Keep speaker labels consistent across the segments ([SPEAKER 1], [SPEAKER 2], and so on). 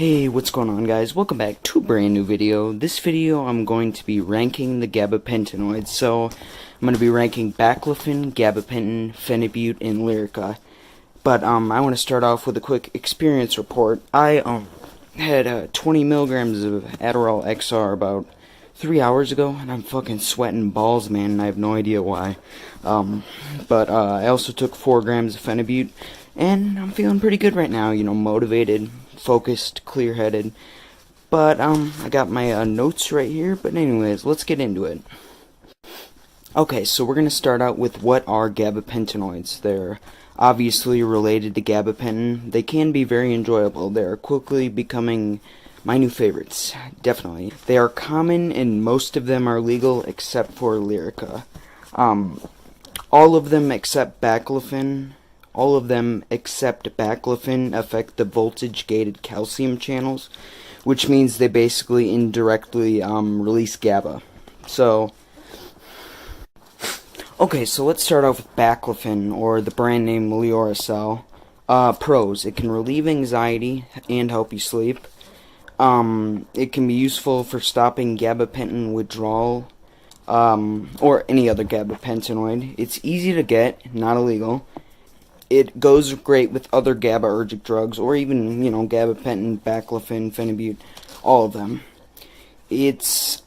[SPEAKER 1] Hey, what's going on, guys? Welcome back to a brand new video. This video I'm going to be ranking the Gabapentinoids. So I'm going to be ranking Baclofen, Gabapentin, PHENIBUT, and LYRICA. But I want to start off with a quick experience report. I had 20 milligrams of Adderall XR about 3 hours ago, and I'm fucking sweating balls, man, and I have no idea why. But I also took 4 grams of PHENIBUT, and I'm feeling pretty good right now, you know, motivated, focused, clear-headed. But I got my notes right here. But anyways, let's get into it. Okay, so we're gonna start out with what are Gabapentinoids. They're obviously related to gabapentin. They can be very enjoyable. They're quickly becoming my new favorites, definitely. They are common and most of them are legal except for LYRICA. All of them except Baclofen. All of them except Baclofen affect the voltage-gated calcium channels, which means they basically indirectly release GABA. Okay, so let's start off with Baclofen, or the brand name LYRICA. Pros: it can relieve anxiety and help you sleep. It can be useful for stopping gabapentin withdrawal, or any other gabapentinoid. It's easy to get, not illegal. It goes great with other GABAergic drugs, or even, you know, gabapentin, Baclofen, PHENIBUT, all of them. It's,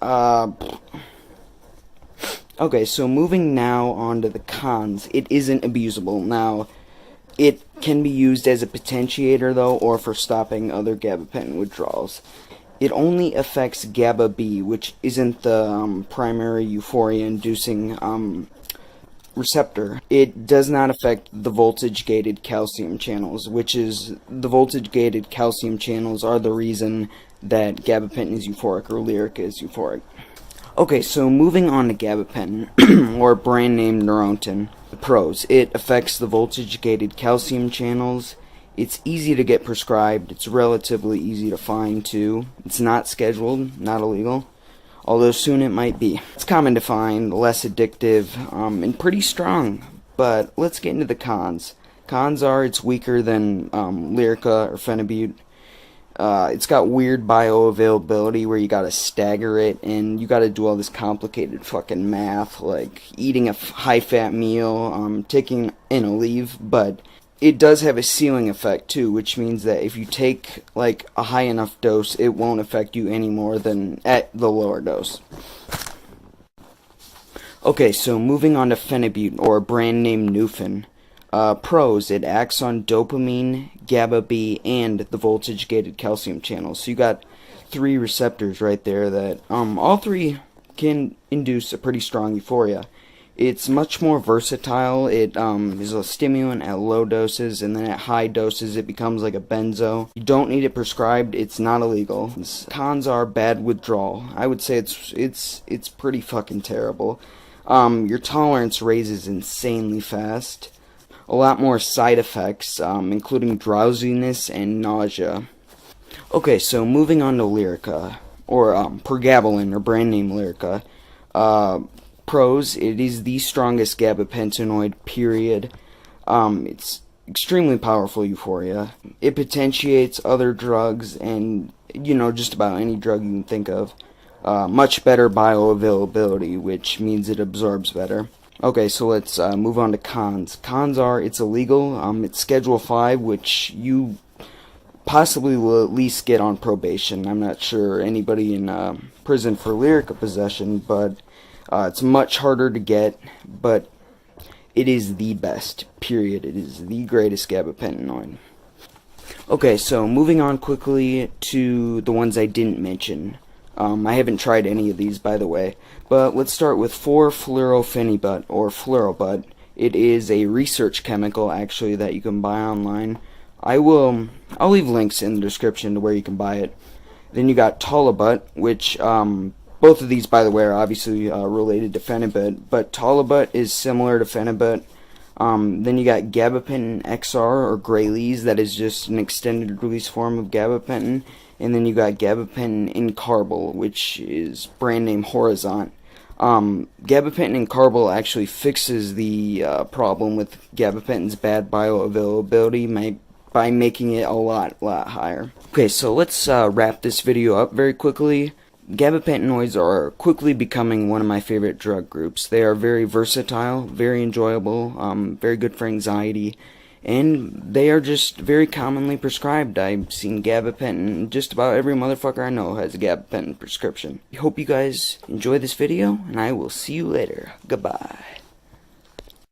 [SPEAKER 1] okay, so moving now on to the cons. It isn't abusable. Now, it can be used as a potentiator, though, or for stopping other gabapentin withdrawals. It only affects GABA B, which isn't the primary euphoria-inducing receptor. It does not affect the voltage-gated calcium channels, which is, the voltage-gated calcium channels are the reason that gabapentin is euphoric, or LYRICA is euphoric. Okay, so moving on to gabapentin, or brand name Neurontin. The pros: it affects the voltage-gated calcium channels. It's easy to get prescribed. It's relatively easy to find, too. It's not scheduled, not illegal, although soon it might be. It's common to find, less addictive, and pretty strong. But let's get into the cons. Cons are it's weaker than LYRICA or PHENIBUT. It's got weird bioavailability where you gotta stagger it, and you gotta do all this complicated fucking math, like eating a high-fat meal, taking in a leave, but it does have a ceiling effect too, which means that if you take like a high enough dose, it won't affect you any more than at the lower dose. Okay, so moving on to PHENIBUT, or brand name Nufen. Pros: it acts on dopamine, GABA B, and the voltage-gated calcium channels. So you got 3 receptors right there that all 3 can induce a pretty strong euphoria. It's much more versatile. It is a stimulant at low doses, and then at high doses it becomes like a benzo. You don't need it prescribed. It's not illegal. Cons are bad withdrawal. I would say it's pretty fucking terrible. Your tolerance raises insanely fast. A lot more side effects, including drowsiness and nausea. Okay, so moving on to LYRICA, or pregabalin, or brand name LYRICA. Pros: it is the strongest gabapentinoid, period. It's extremely powerful euphoria. It potentiates other drugs and, you know, just about any drug you can think of. Much better bioavailability, which means it absorbs better. Okay, so let's move on to cons. Cons are it's illegal. It's Schedule 5, which you possibly will at least get on probation. I'm not sure anybody in prison for LYRICA possession, but it's much harder to get, but it is the best, period. It is the greatest gabapentinoid. Okay, so moving on quickly to the ones I didn't mention. I haven't tried any of these, by the way, but let's start with 4-fluorophenibut, or FluoroBut. It is a research chemical, actually, that you can buy online. I'll leave links in the description to where you can buy it. Then you got Tolabut, which, both of these, by the way, are obviously related to PHENIBUT, but Tolabut is similar to PHENIBUT. Then you got Gabapentin XR, or Graylees, that is just an extended release form of gabapentin. And then you got Gabapentin incarbol, which is brand name Horizont. Gabapentin incarbol actually fixes the problem with gabapentin's bad bioavailability by making it a lot higher. Okay, so let's wrap this video up very quickly. Gabapentinoids are quickly becoming one of my favorite drug groups. They are very versatile, very enjoyable, very good for anxiety, and they are just very commonly prescribed. I've seen gabapentin. Just about every motherfucker I know has a gabapentin prescription. I hope you guys enjoy this video, and I will see you later. Goodbye.